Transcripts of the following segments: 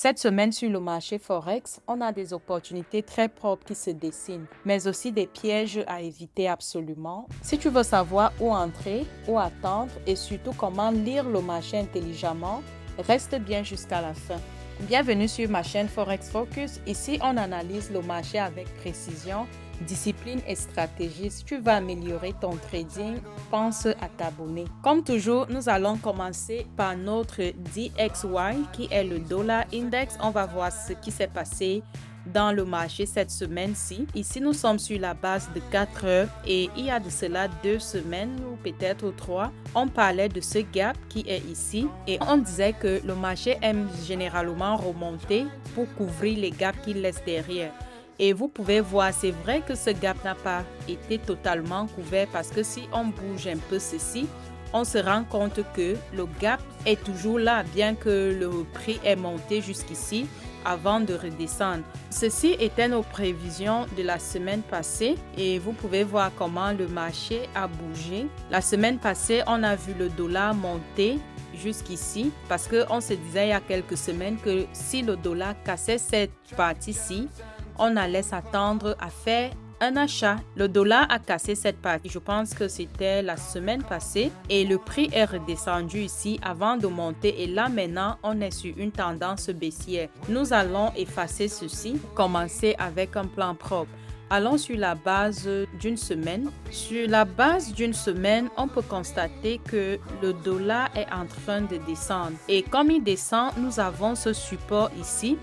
Cette semaine sur le marché Forex, on a des opportunités très propres qui se dessinent, mais aussi des pièges à éviter absolument. Si tu veux savoir où entrer, où attendre et surtout comment lire le marché intelligemment, reste bien jusqu'à la fin. Bienvenue sur ma chaîne Forex Focus. Ici, on analyse le marché avec précision, discipline et stratégie. Si tu veux améliorer ton trading, pense à t'abonner. Comme toujours, nous allons commencer par notre DXY qui est le dollar index. On va voir ce qui s'est passé dans le marché cette semaine-ci. Ici, nous sommes sur la base de 4 heures et il y a de cela 2 semaines ou peut-être 3, on parlait de ce gap qui est ici et on disait que le marché aime généralement remonter pour couvrir les gaps qu'il laisse derrière. Et vous pouvez voir, c'est vrai que ce gap n'a pas été totalement couvert parce que si on bouge un peu ceci, on se rend compte que le gap est toujours là, bien que le prix est monté jusqu'ici avant de redescendre. Ceci était nos prévisions de la semaine passée et vous pouvez voir comment le marché a bougé. La semaine passée, on a vu le dollar monter jusqu'ici parce qu'on se disait il y a quelques semaines que si le dollar cassait cette partie-ci, on allait s'attendre à faire un achat. Le dollar a cassé cette partie, je pense que c'était la semaine passée et le prix est redescendu ici avant de monter et là maintenant on est sur une tendance baissière. Nous allons effacer ceci, commencer avec un plan propre. Allons sur la base d'une semaine. Sur la base d'une semaine, on peut constater que le dollar est en train de descendre et comme il descend, nous avons ce support ici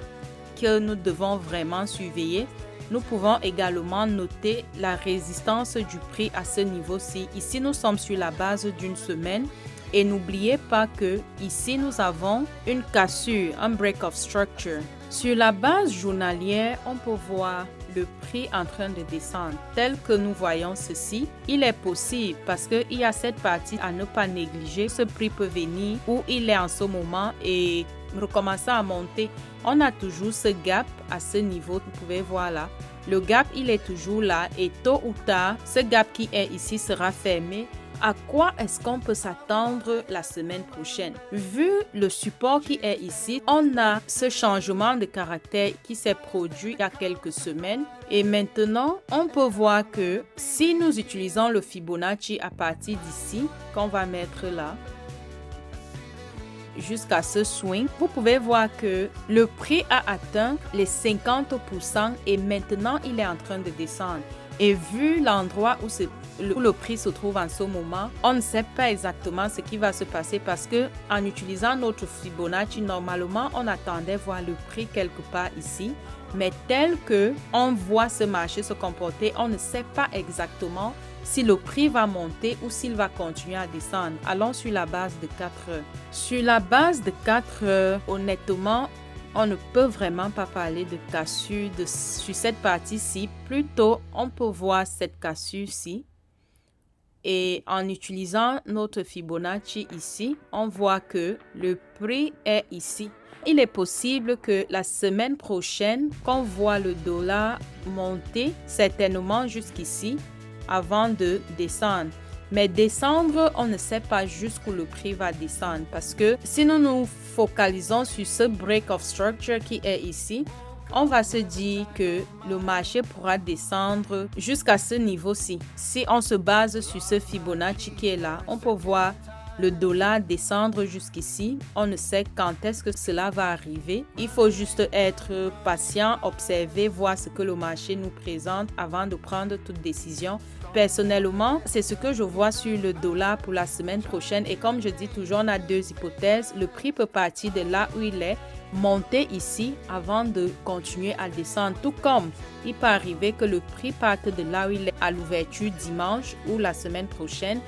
que nous devons vraiment surveiller. Nous pouvons également noter la résistance du prix à ce niveau-ci. Ici, nous sommes sur la base d'une semaine. Et n'oubliez pas que ici, nous avons une cassure, un break of structure. Sur la base journalière, on peut voir le prix en train de descendre. Tel que nous voyons ceci, il est possible parce qu'il y a cette partie à ne pas négliger. Ce prix peut venir où il est en ce moment et recommencer à monter. On a toujours ce gap à ce niveau, vous pouvez voir là. Le gap, il est toujours là et tôt ou tard, ce gap qui est ici sera fermé. À quoi est-ce qu'on peut s'attendre la semaine prochaine? Vu le support qui est ici, on a ce changement de caractère qui s'est produit il y a quelques semaines. Et maintenant, on peut voir que si nous utilisons le Fibonacci à partir d'ici, qu'on va mettre là, jusqu'à ce swing, vous pouvez voir que le prix a atteint les 50% et maintenant il est en train de descendre. Et vu l'endroit où le prix se trouve en ce moment, on ne sait pas exactement ce qui va se passer parce que en utilisant notre Fibonacci, normalement, on attendait voir le prix quelque part ici. Mais tel que on voit ce marché se comporter, on ne sait pas exactement si le prix va monter ou s'il va continuer à descendre. Allons sur la base de 4 heures. Sur la base de 4 heures, honnêtement, on ne peut vraiment pas parler de cassure sur cette partie-ci. Plutôt, on peut voir cette cassure-ci. Et en utilisant notre Fibonacci ici, on voit que le prix est ici. Il est possible que la semaine prochaine, qu'on voit le dollar monter certainement jusqu'ici avant de descendre. Mais descendre, on ne sait pas jusqu'où le prix va descendre parce que si nous nous focalisons sur ce break of structure qui est ici, on va se dire que le marché pourra descendre jusqu'à ce niveau-ci. Si on se base sur ce Fibonacci qui est là, on peut voir le dollar descendre jusqu'ici. On ne sait quand est-ce que cela va arriver. Il faut juste être patient, observer, voir ce que le marché nous présente avant de prendre toute décision. Personnellement, c'est ce que je vois sur le dollar pour la semaine prochaine. Et comme je dis toujours, on a deux hypothèses. Le prix peut partir de là où il est, monter ici avant de continuer à descendre. Tout comme il peut arriver que le prix parte de là où il est à l'ouverture dimanche ou la semaine prochaine,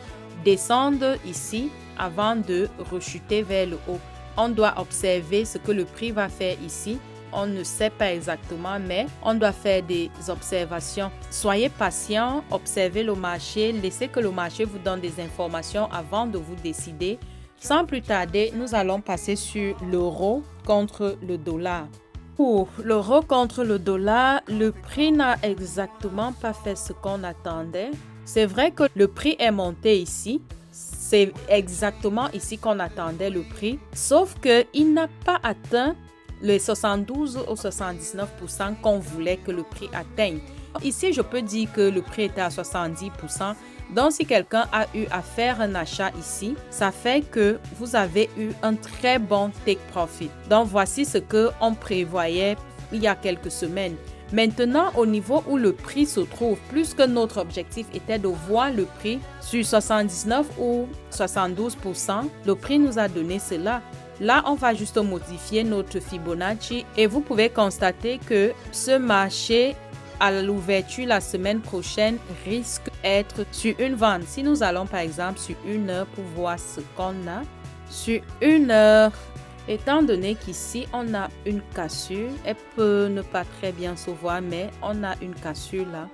descendre ici avant de rechuter vers le haut. On doit observer ce que le prix va faire ici. On ne sait pas exactement, mais on doit faire des observations. Soyez patient, observez le marché, laissez que le marché vous donne des informations avant de vous décider. Sans plus tarder, nous allons passer sur l'euro contre le dollar. Pour l'euro contre le dollar, le prix n'a exactement pas fait ce qu'on attendait. C'est vrai que le prix est monté ici. C'est exactement ici qu'on attendait le prix. Sauf qu'il n'a pas atteint les 72 ou 79% qu'on voulait que le prix atteigne. Ici, je peux dire que le prix était à 70%. Donc, si quelqu'un a eu à faire un achat ici, ça fait que vous avez eu un très bon take profit. Donc, voici ce qu'on prévoyait il y a quelques semaines. Maintenant, au niveau où le prix se trouve, plus que notre objectif était de voir le prix sur 79 ou 72%, le prix nous a donné cela. Là, on va juste modifier notre Fibonacci et vous pouvez constater que ce marché à l'ouverture la semaine prochaine risque d'être sur une vente. Si nous allons par exemple sur une heure pour voir ce qu'on a, sur une heure, étant donné qu'ici on a une cassure, elle peut ne pas très bien se voir, mais on a une cassure là.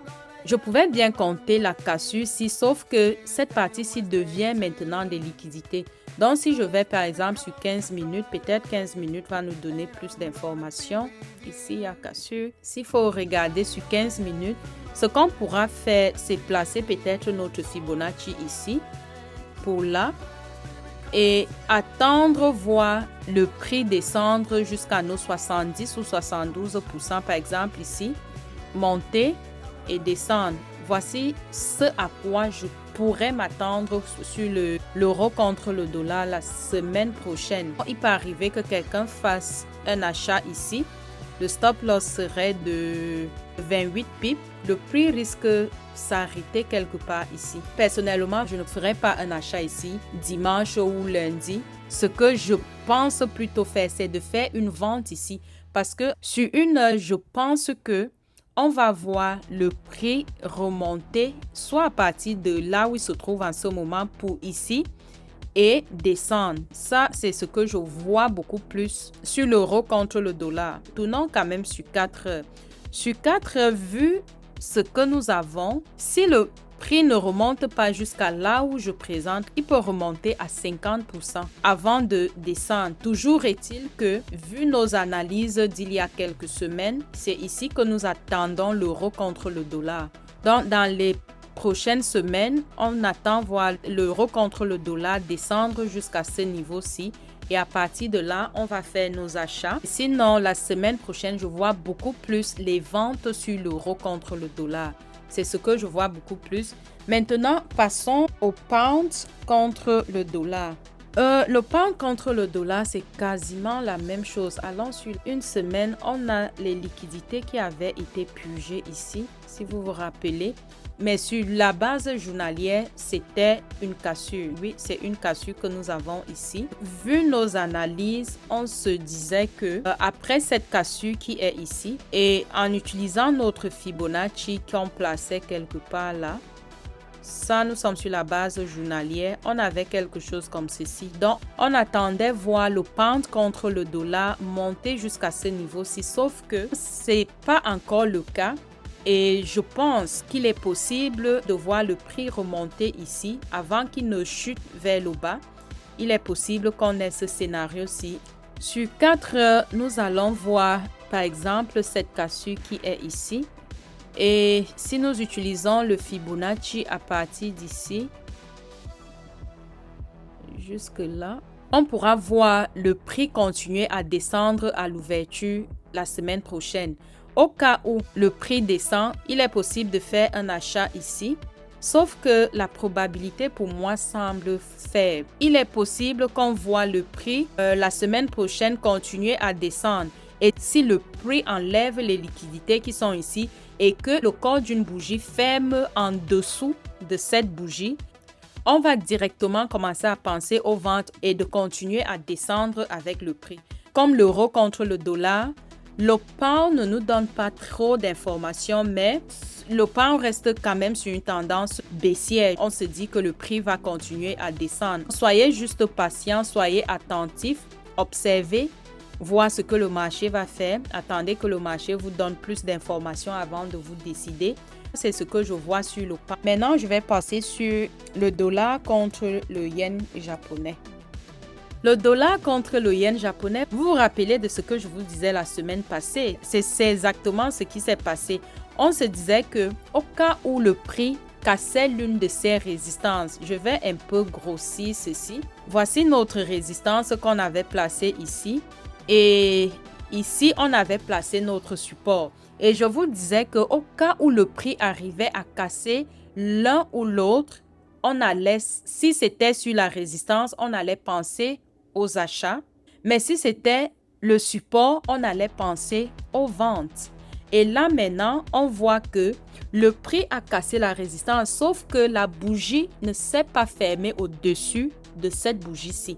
Je pouvais bien compter la cassure ici, sauf que cette partie-ci devient maintenant des liquidités. Donc, si je vais par exemple sur 15 minutes, peut-être 15 minutes va nous donner plus d'informations. Ici, il y a cassure. S'il faut regarder sur 15 minutes, ce qu'on pourra faire, c'est placer peut-être notre Fibonacci ici, pour là, et attendre voir le prix descendre jusqu'à nos 70 ou 72%, par exemple ici, monter et descendre. Voici ce à quoi je pourrais m'attendre sur l'euro contre le dollar la semaine prochaine. Il peut arriver que quelqu'un fasse un achat ici. Le stop loss serait de 28 pips. Le prix risque de s'arrêter quelque part ici. Personnellement, je ne ferai pas un achat ici dimanche ou lundi. Ce que je pense plutôt faire, c'est de faire une vente ici. Parce que sur une heure, je pense que on va voir le prix remonter soit à partir de là où il se trouve en ce moment pour ici et descendre. Ça, c'est ce que je vois beaucoup plus sur l'euro contre le dollar. Tournons quand même sur 4 heures. Sur 4 heures, vu ce que nous avons, si le prix ne remonte pas jusqu'à là où je présente, il peut remonter à 50% avant de descendre. Toujours est-il que, vu nos analyses d'il y a quelques semaines, c'est ici que nous attendons l'euro contre le dollar. Donc, dans les prochaines semaines, on attend voir l'euro contre le dollar descendre jusqu'à ce niveau-ci. Et à partir de là, on va faire nos achats. Sinon, la semaine prochaine, je vois beaucoup plus les ventes sur l'euro contre le dollar. C'est ce que je vois beaucoup plus. Maintenant, passons au pound contre le dollar. Le pound contre le dollar, c'est quasiment la même chose. Allons sur une semaine, on a les liquidités qui avaient été purgées ici, si vous vous rappelez. Mais sur la base journalière, c'était une cassure. Oui, c'est une cassure que nous avons ici. Vu nos analyses, on se disait que après cette cassure qui est ici, et en utilisant notre Fibonacci qu'on plaçait quelque part là, ça, nous sommes sur la base journalière. On avait quelque chose comme ceci. Donc, on attendait voir le pound contre le dollar monter jusqu'à ce niveau-ci. Sauf que c'est pas encore le cas. Et je pense qu'il est possible de voir le prix remonter ici avant qu'il ne chute vers le bas. Il est possible qu'on ait ce scénario-ci. Sur 4 heures, nous allons voir par exemple cette cassure qui est ici. Et si nous utilisons le Fibonacci à partir d'ici, jusque là, on pourra voir le prix continuer à descendre à l'ouverture la semaine prochaine. Au cas où le prix descend, il est possible de faire un achat ici, sauf que la probabilité pour moi semble faible. Il est possible qu'on voit le prix la semaine prochaine continuer à descendre. Et si le prix enlève les liquidités qui sont ici et que le corps d'une bougie ferme en dessous de cette bougie, on va directement commencer à penser aux ventes et de continuer à descendre avec le prix. Comme l'euro contre le dollar, le pound ne nous donne pas trop d'informations, mais le pound reste quand même sur une tendance baissière. On se dit que le prix va continuer à descendre. Soyez juste patient, soyez attentifs, observez, voir ce que le marché va faire. Attendez que le marché vous donne plus d'informations avant de vous décider. C'est ce que je vois sur le pound. Maintenant, je vais passer sur le dollar contre le yen japonais. Le dollar contre le yen japonais, vous vous rappelez de ce que je vous disais la semaine passée. C'est exactement ce qui s'est passé. On se disait que au cas où le prix cassait l'une de ses résistances, je vais un peu grossir ceci. Voici notre résistance qu'on avait placée ici. Et Ici, on avait placé notre support. Et je vous disais qu'au cas où le prix arrivait à casser l'un ou l'autre, on allait, si c'était sur la résistance, on allait penser aux achats. Mais si c'était le support, on allait penser aux ventes. Et là maintenant, on voit que le prix a cassé la résistance, sauf que la bougie ne s'est pas fermée au-dessus de cette bougie-ci.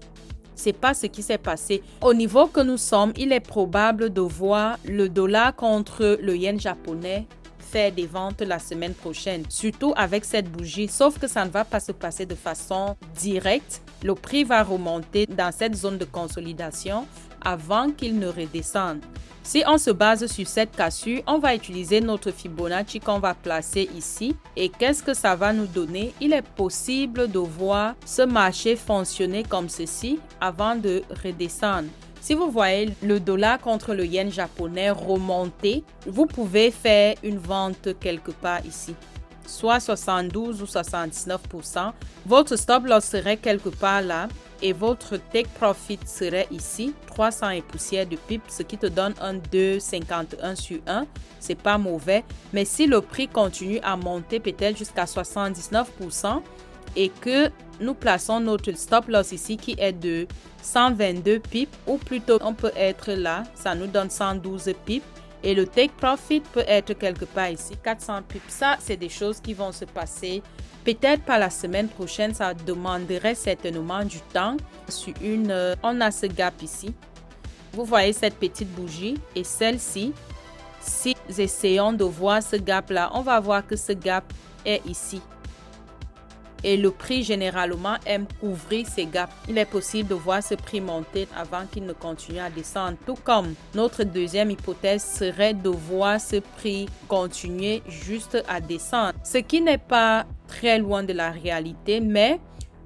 C'est pas ce qui s'est passé. Au niveau que nous sommes, il est probable de voir le dollar contre le yen japonais faire des ventes la semaine prochaine, surtout avec cette bougie, sauf que ça ne va pas se passer de façon directe. Le prix va remonter dans cette zone de consolidation avant qu'il ne redescende. Si on se base sur cette cassure, on va utiliser notre Fibonacci qu'on va placer ici. Et qu'est-ce que ça va nous donner? Il est possible de voir ce marché fonctionner comme ceci avant de redescendre. Si vous voyez le dollar contre le yen japonais remonter, vous pouvez faire une vente quelque part ici, soit 72 ou 79%. Votre stop loss serait quelque part là et votre take profit serait ici, 300 et poussière de pips, ce qui te donne un 2,51 sur 1. C'est pas mauvais, mais si le prix continue à monter peut-être jusqu'à 79% et que nous plaçons notre stop loss ici qui est de 122 pips, ou plutôt on peut être là, ça nous donne 112 pips. Et le take profit peut être quelque part ici, 400 pips. Ça, c'est des choses qui vont se passer peut-être pas la semaine prochaine. Ça demanderait certainement du temps. On a ce gap ici. Vous voyez cette petite bougie et celle-ci. Si nous essayons de voir ce gap-là, on va voir que ce gap est ici. Et le prix généralement aime couvrir ces gaps. Il est possible de voir ce prix monter avant qu'il ne continue à descendre. Tout comme notre deuxième hypothèse serait de voir ce prix continuer juste à descendre. Ce qui n'est pas très loin de la réalité, mais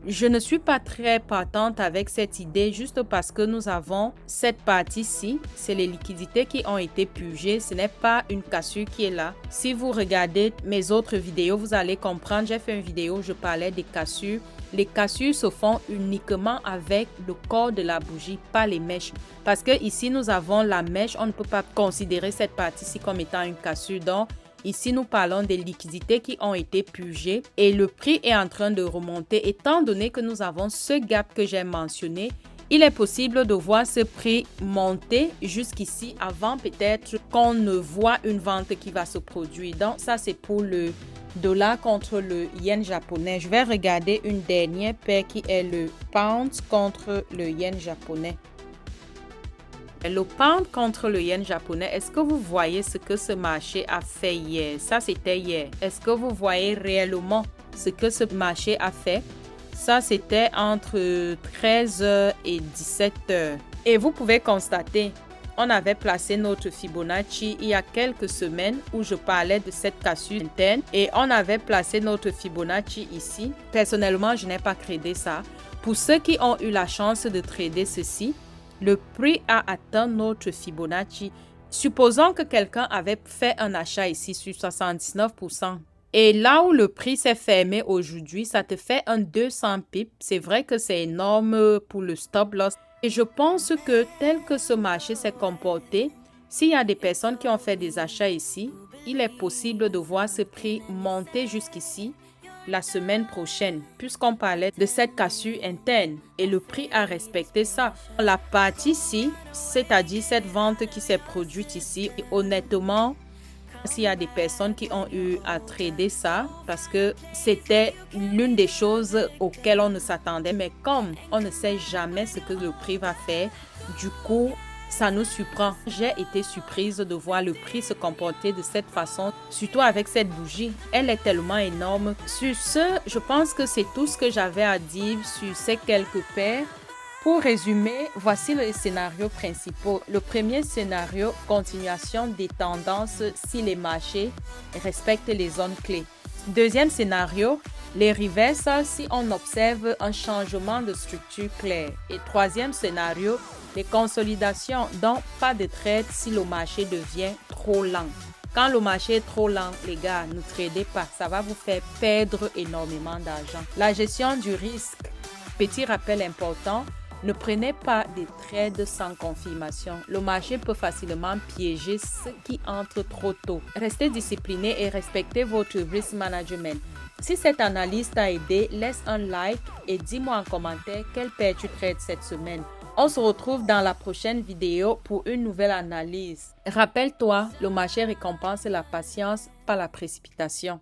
je ne suis pas très partante avec cette idée juste parce que nous avons cette partie-ci, c'est les liquidités qui ont été purgées, ce n'est pas une cassure qui est là. Si vous regardez mes autres vidéos, vous allez comprendre, j'ai fait une vidéo où je parlais des cassures. Les cassures se font uniquement avec le corps de la bougie, pas les mèches. Parce que ici, nous avons la mèche, on ne peut pas considérer cette partie-ci comme étant une cassure. Donc, ici, nous parlons des liquidités qui ont été purgées et le prix est en train de remonter. Étant donné que nous avons ce gap que j'ai mentionné, il est possible de voir ce prix monter jusqu'ici avant peut-être qu'on ne voit une vente qui va se produire. Donc, ça, c'est pour le dollar contre le yen japonais. Je vais regarder une dernière paire qui est le pound contre le yen japonais. Le pound contre le yen japonais, est-ce que vous voyez ce que ce marché a fait hier? Ça, c'était hier. Est-ce que vous voyez réellement ce que ce marché a fait? Ça, c'était entre 13h et 17h. Et vous pouvez constater, on avait placé notre Fibonacci il y a quelques semaines où je parlais de cette cassure interne et on avait placé notre Fibonacci ici. Personnellement, je n'ai pas tradé ça. Pour ceux qui ont eu la chance de trader ceci, le prix a atteint notre Fibonacci. Supposons que quelqu'un avait fait un achat ici sur 79%. Et là où le prix s'est fermé aujourd'hui, ça te fait un 200 pips. C'est vrai que c'est énorme pour le stop loss. Et je pense que tel que ce marché s'est comporté, s'il y a des personnes qui ont fait des achats ici, il est possible de voir ce prix monter jusqu'ici la semaine prochaine, puisqu'on parlait de cette cassure interne et le prix a respecté ça. La partie-ci, c'est-à-dire cette vente qui s'est produite ici, honnêtement, s'il y a des personnes qui ont eu à trader ça, parce que c'était l'une des choses auxquelles on ne s'attendait, mais comme on ne sait jamais ce que le prix va faire, du coup, ça nous surprend. J'ai été surprise de voir le prix se comporter de cette façon, surtout avec cette bougie. Elle est tellement énorme. Sur ce, je pense que c'est tout ce que j'avais à dire sur ces quelques paires. Pour résumer, voici les scénarios principaux. Le premier scénario, continuation des tendances si les marchés respectent les zones clés. Deuxième scénario, les reversals si on observe un changement de structure claire. Et troisième scénario, les consolidations, donc pas de trade si le marché devient trop lent. Quand le marché est trop lent, les gars, ne tradez pas. Ça va vous faire perdre énormément d'argent. La gestion du risque. Petit rappel important, Ne prenez pas des trades sans confirmation. Le marché peut facilement piéger ceux qui entrent trop tôt. Restez discipliné et respectez votre risk management. Si cette analyse t'a aidé, laisse un like et dis-moi en commentaire quelle paire tu trades cette semaine. On se retrouve dans la prochaine vidéo pour une nouvelle analyse. Rappelle-toi, le marché récompense la patience, pas la précipitation.